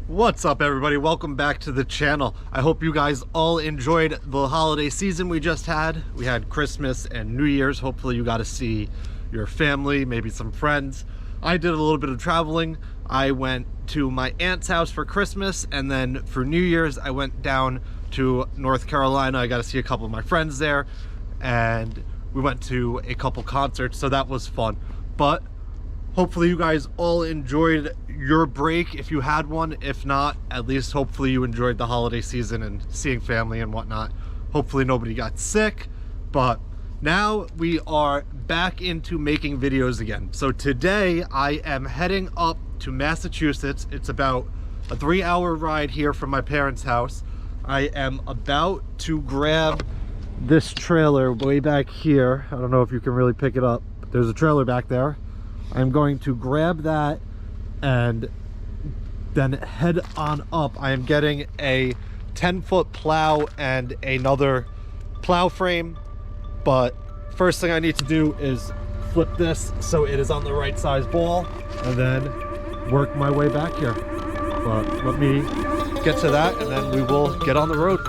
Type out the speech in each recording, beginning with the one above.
What's up, everybody? Welcome back to the channel. I hope you guys all enjoyed the holiday season we just had. We had Christmas and New Year's. Hopefully you got to see your family, maybe some friends. I did a little bit of traveling. I went to my aunt's house for Christmas, and then for New Year's I went down to North Carolina. I got to see a couple of my friends there, and we went to a couple concerts, so that was fun. But hopefully you guys all enjoyed your break if you had one. If not, at least hopefully you enjoyed the holiday season and seeing family and whatnot. Hopefully nobody got sick. But now we are back into making videos again. So today I am heading up to Massachusetts. It's about a 3-hour ride here from my parents' house. I am about to grab this trailer way back here. I don't know if you can really pick it up, but there's a trailer back there. I'm going to grab that and then head on up. I am getting a 10-foot plow and another plow frame, but first thing I need to do is flip this so it is on the right size ball and then work my way back here. But let me get to that and then we will get on the road.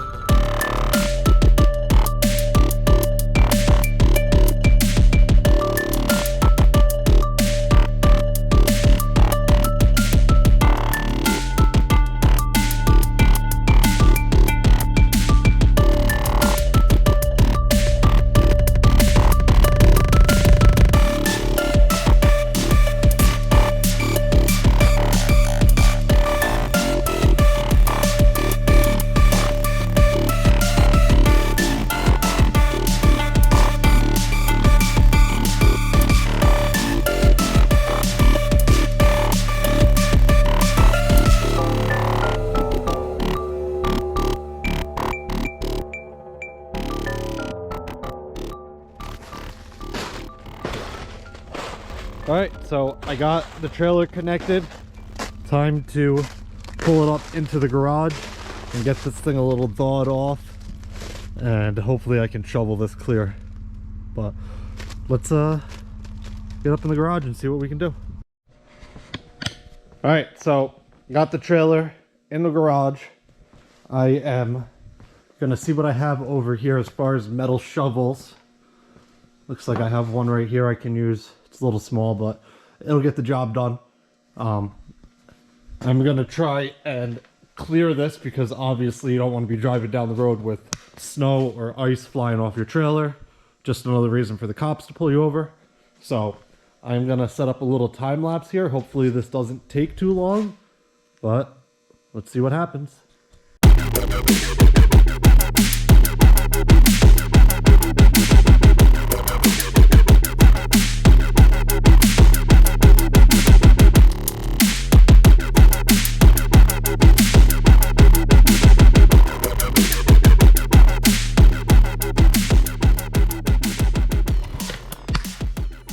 All right, so I got the trailer connected. Time to pull it up into the garage and get this thing a little thawed off, and hopefully I can shovel this clear. But let's get up in the garage and see what we can do. All right, so got the trailer in the garage. I am gonna see what I have over here as far as metal shovels. Looks like I have one right here I can use. It's a little small, but it'll get the job done. I'm gonna try and clear this because obviously you don't want to be driving down the road with snow or ice flying off your trailer. Just another reason for the cops to pull you over. So I'm gonna set up a little time lapse here. Hopefully this doesn't take too long, but let's see what happens.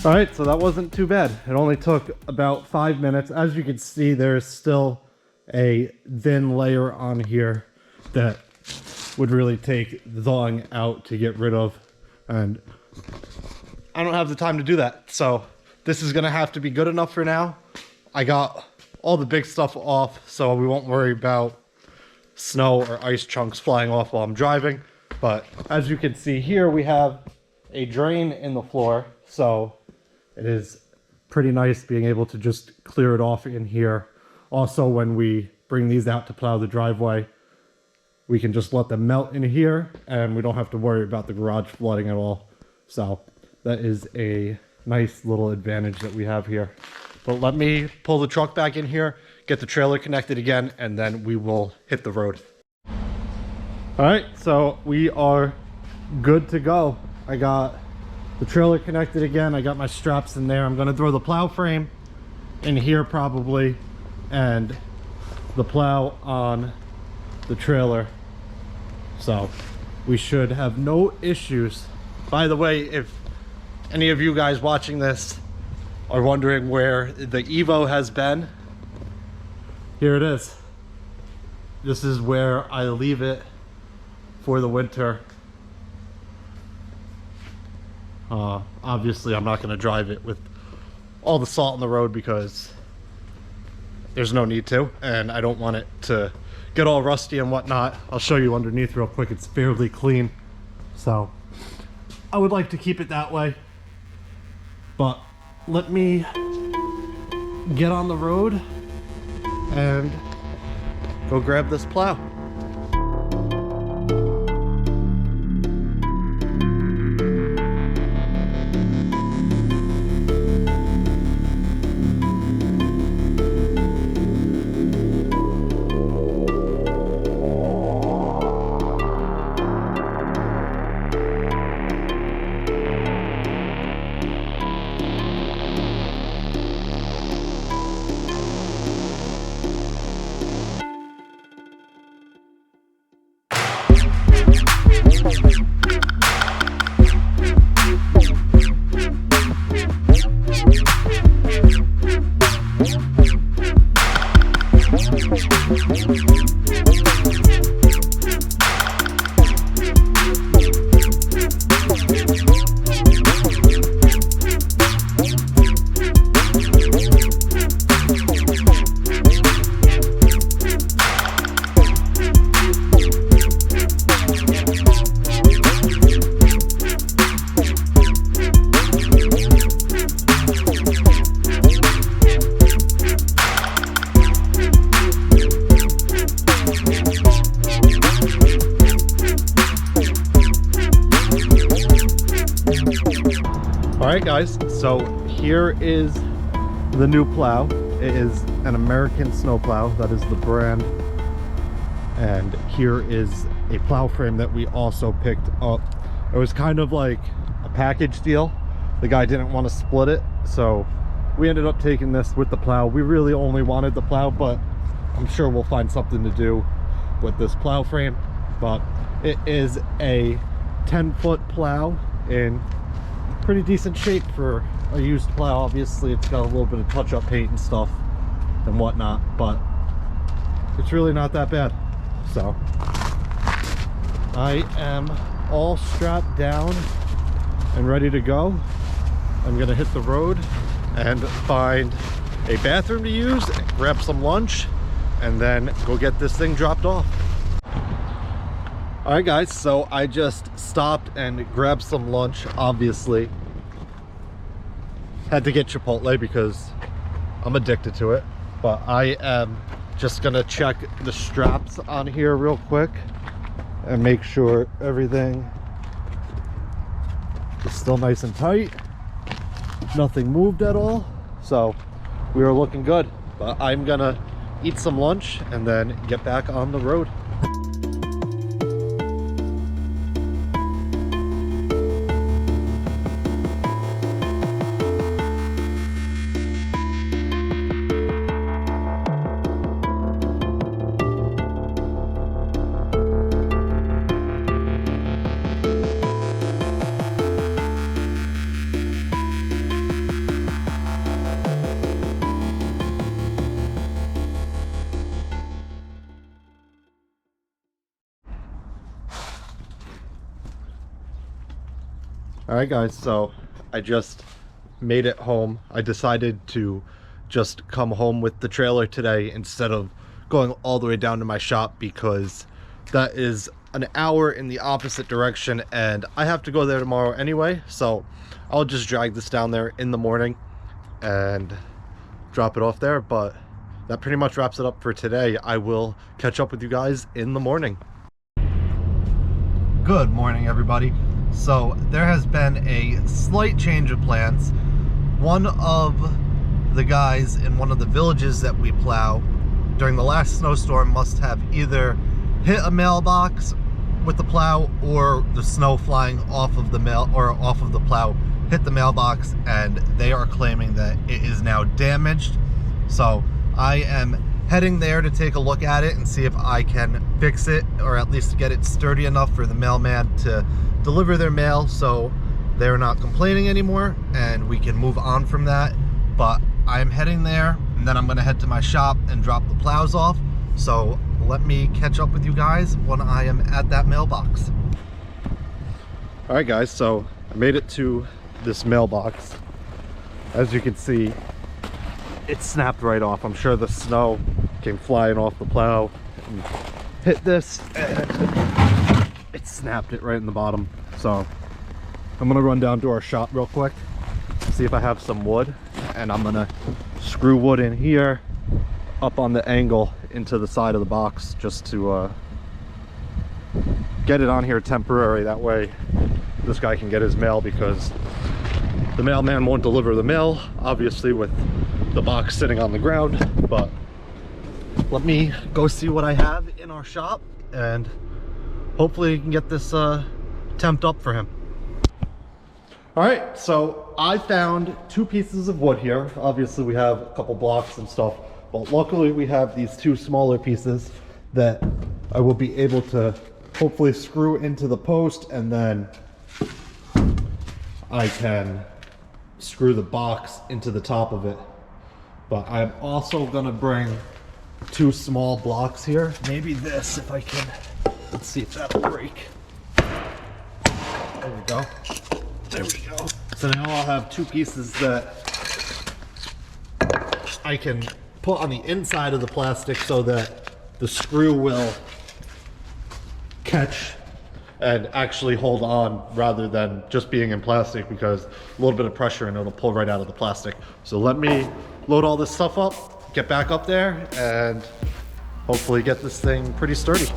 All right, so that wasn't too bad. It only took about 5 minutes. As you can see, there's still a thin layer on here that would really take the thawing out to get rid of, and I don't have the time to do that. So this is gonna have to be good enough for now. I got all the big stuff off, so we won't worry about snow or ice chunks flying off while I'm driving. But as you can see here, we have a drain in the floor, so it is pretty nice being able to just clear it off in here. Also, when we bring these out to plow the driveway, we can just let them melt in here and we don't have to worry about the garage flooding at all. So that is a nice little advantage that we have here. But let me pull the truck back in here, get the trailer connected again, and then we will hit the road. All right, so we are good to go. I got the trailer connected again. I got my straps in there. I'm gonna throw the plow frame in here probably, and the plow on the trailer. So we should have no issues. By the way, if any of you guys watching this are wondering where the Evo has been, here it is. This is where I leave it for the winter. Obviously I'm not going to drive it with all the salt on the road because there's no need to, and I don't want it to get all rusty and whatnot. I'll show you underneath real quick. It's fairly clean, so I would like to keep it that way. But let me get on the road and go grab this plow. Alright guys, so here is the new plow. It is an American snow plow, that is the brand. And here is a plow frame that we also picked up. It was kind of like a package deal. The guy didn't want to split it, so we ended up taking this with the plow. We really only wanted the plow, but I'm sure we'll find something to do with this plow frame. But it is a 10-foot plow in pretty decent shape for a used plow. Obviously it's got a little bit of touch-up paint and stuff and whatnot, but it's really not that bad. So I am all strapped down and ready to go. I'm gonna hit the road and find a bathroom to use, grab some lunch, and then go get this thing dropped off. All right guys, so I just stopped and grabbed some lunch. Obviously had to get Chipotle because I'm addicted to it, but I am just gonna check the straps on here real quick and make sure everything is still nice and tight. Nothing moved at all, so we are looking good. But I'm gonna eat some lunch and then get back on the road. Alright guys, so I just made it home. I decided to just come home with the trailer today instead of going all the way down to my shop, because that is an hour in the opposite direction and I have to go there tomorrow anyway. So I'll just drag this down there in the morning and drop it off there. But that pretty much wraps it up for today. I will catch up with you guys in the morning. Good morning everybody. So there has been a slight change of plans. One of the guys in one of the villages that we plow during the last snowstorm must have either hit a mailbox with the plow, or the snow flying off of the plow hit the mailbox, and they are claiming that it is now damaged. So I am heading there to take a look at it and see if I can fix it, or at least get it sturdy enough for the mailman to deliver their mail so they're not complaining anymore and we can move on from that. But I'm heading there and then I'm gonna head to my shop and drop the plows off. So let me catch up with you guys when I am at that mailbox. All right guys, so I made it to this mailbox. As you can see, it snapped right off. I'm sure the snow came flying off the plow and hit this, and it snapped it right in the bottom. So I'm gonna run down to our shop real quick, see if I have some wood, and I'm gonna screw wood in here up on the angle into the side of the box just to get it on here temporary. That way this guy can get his mail, because the mailman won't deliver the mail obviously with the box sitting on the ground. But let me go see what I have in our shop, and hopefully you can get this temped up for him. All right, so I found 2 pieces of wood here. Obviously we have a couple blocks and stuff, but luckily we have these 2 smaller pieces that I will be able to hopefully screw into the post, and then I can screw the box into the top of it. But I'm also gonna bring 2 small blocks here. Maybe this, if I can. Let's see if that'll break. There we go. There we go. So now I'll have 2 pieces that I can put on the inside of the plastic so that the screw will catch and actually hold on, rather than just being in plastic, because a little bit of pressure and it'll pull right out of the plastic. So let me load all this stuff up, get back up there, and hopefully get this thing pretty sturdy.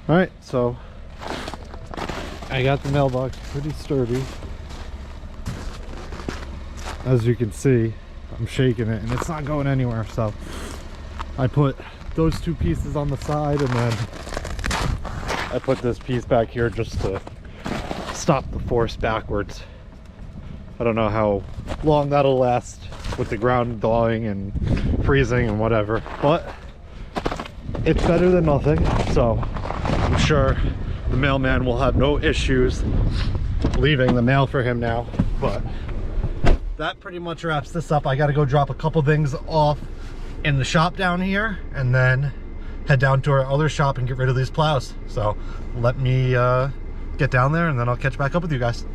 All right, so I got the mailbox pretty sturdy. As you can see, I'm shaking it and it's not going anywhere. So I put those 2 pieces on the side, and then I put this piece back here just to stop the force backwards. I don't know how long that'll last with the ground thawing and freezing and whatever, but it's better than nothing. So I'm sure the mailman will have no issues leaving the mail for him now. But that pretty much wraps this up. I got to go drop a couple things off in the shop down here, and then head down to our other shop and get rid of these plows. So let me get down there, and then I'll catch back up with you guys.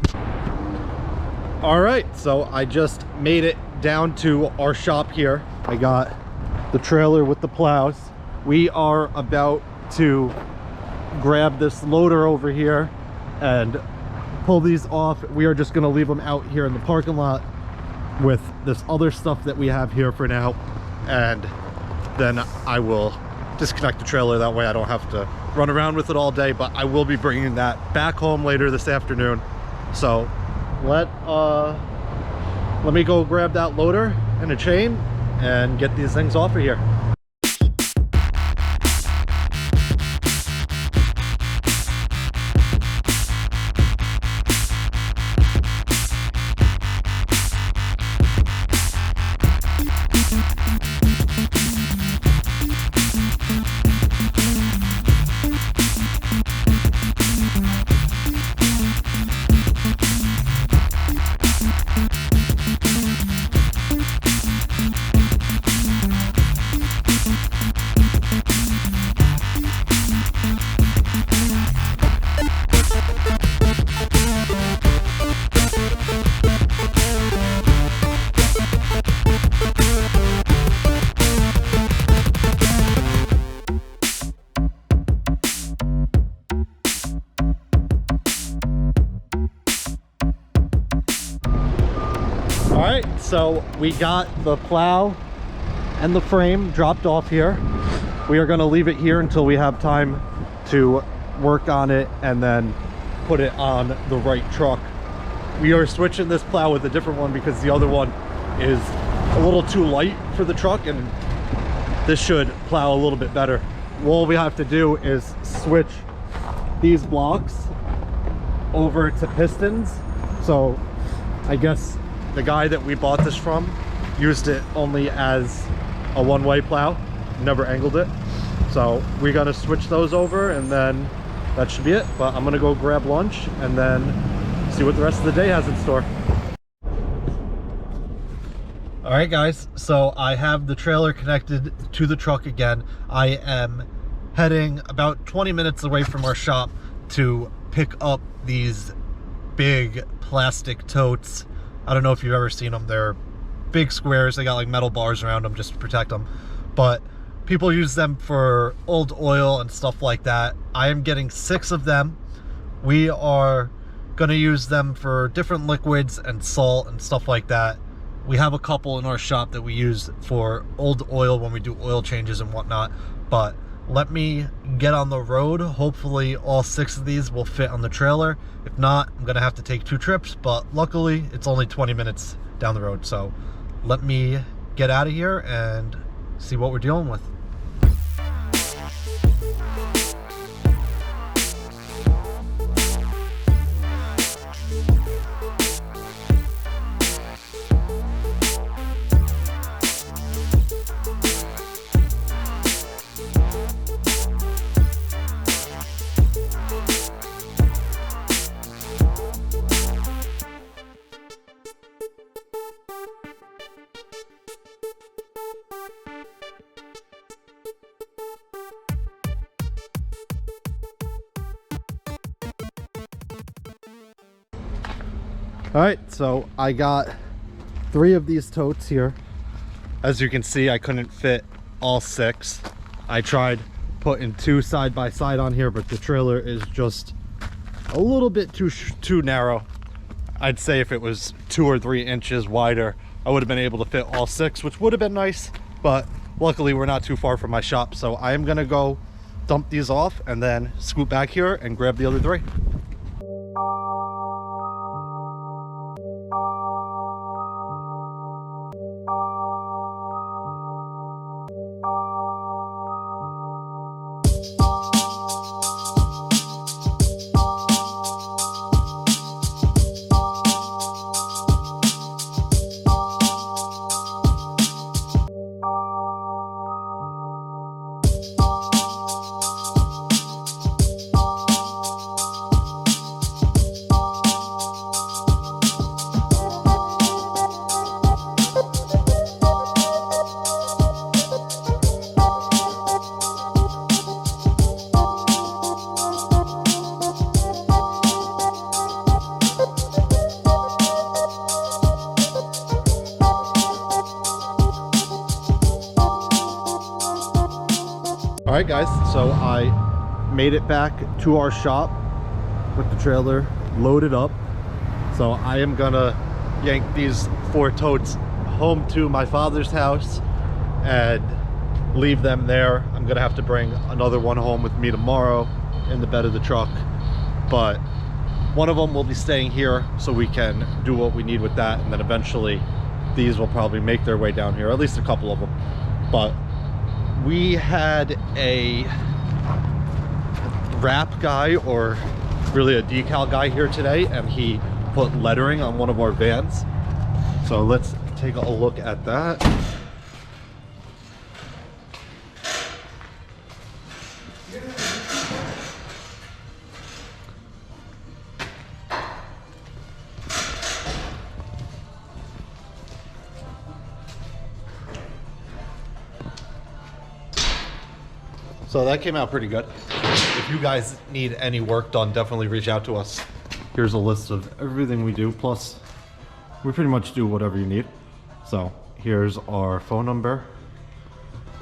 All right, so I just made it down to our shop here. I got the trailer with the plows. We are about to grab this loader over here and pull these off. We are just going to leave them out here in the parking lot with this other stuff that we have here for now, and then I will disconnect the trailer. That way I don't have to run around with it all day, but I will be bringing that back home later this afternoon. So let me go grab that loader and a chain and get these things off of here. All right, so we got the plow and the frame dropped off here. We are going to leave it here until we have time to work on it and then put it on the right truck. We are switching this plow with a different one because the other one is a little too light for the truck, and this should plow a little bit better. all we have to do is switch these blocks over to pistons. So I guess the guy that we bought this from used it only as a one-way plow, never angled it. So we're gonna switch those over and then that should be it. But I'm gonna go grab lunch and then see what the rest of the day has in store. All right guys, so I have the trailer connected to the truck again. I am heading about 20 minutes away from our shop to pick up these big plastic totes. I don't know if you've ever seen them. They're big squares. They got like metal bars around them just to protect them. But people use them for old oil and stuff like that. I am getting 6 of them. We are gonna use them for different liquids and salt and stuff like that. We have a couple in our shop that we use for old oil when we do oil changes and whatnot. But let me get on the road. Hopefully all 6 of these will fit on the trailer. If not, I'm gonna have to take 2 trips, but luckily it's only 20 minutes down the road. So let me get out of here and see what we're dealing with. All right, so I got 3 of these totes here. As you can see, I couldn't fit all 6. I tried putting 2 side by side on here, but the trailer is just a little bit too narrow. I'd say if it was 2 or 3 inches wider, I would have been able to fit all 6, which would have been nice, but luckily we're not too far from my shop. So I am gonna go dump these off and then scoot back here and grab the other 3. All right guys, so I made it back to our shop with the trailer loaded up. So I am gonna yank these 4 totes home to my father's house and leave them there. I'm gonna have to bring another one home with me tomorrow in the bed of the truck, but one of them will be staying here so we can do what we need with that, and then eventually these will probably make their way down here, at least a couple of them. But we had a wrap guy, or really a decal guy, here today, and he put lettering on one of our vans. So let's take a look at that. So that came out pretty good. If you guys need any work done, definitely reach out to us. Here's a list of everything we do, plus we pretty much do whatever you need. So here's our phone number.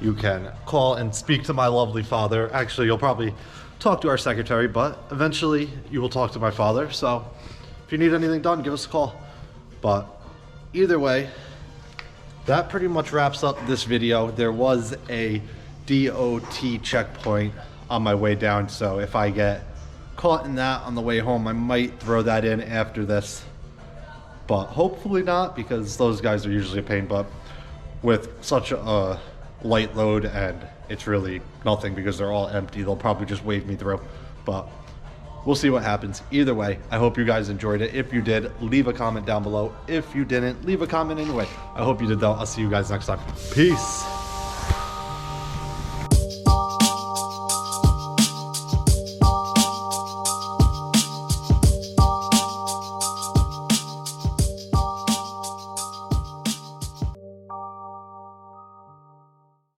You can call and speak to my lovely father. Actually, you'll probably talk to our secretary, but eventually you will talk to my father. So if you need anything done, give us a call. But either way, that pretty much wraps up this video. There was a DOT checkpoint on my way down, so if I get caught in that on the way home, I might throw that in after this, but hopefully not, because those guys are usually a pain. But with such a light load and it's really nothing because they're all empty. They'll probably just wave me through, but we'll see what happens. Either way, I hope you guys enjoyed it. If you did, leave a comment down below. If you didn't, leave a comment anyway. I hope you did though. I'll see you guys next time. Peace.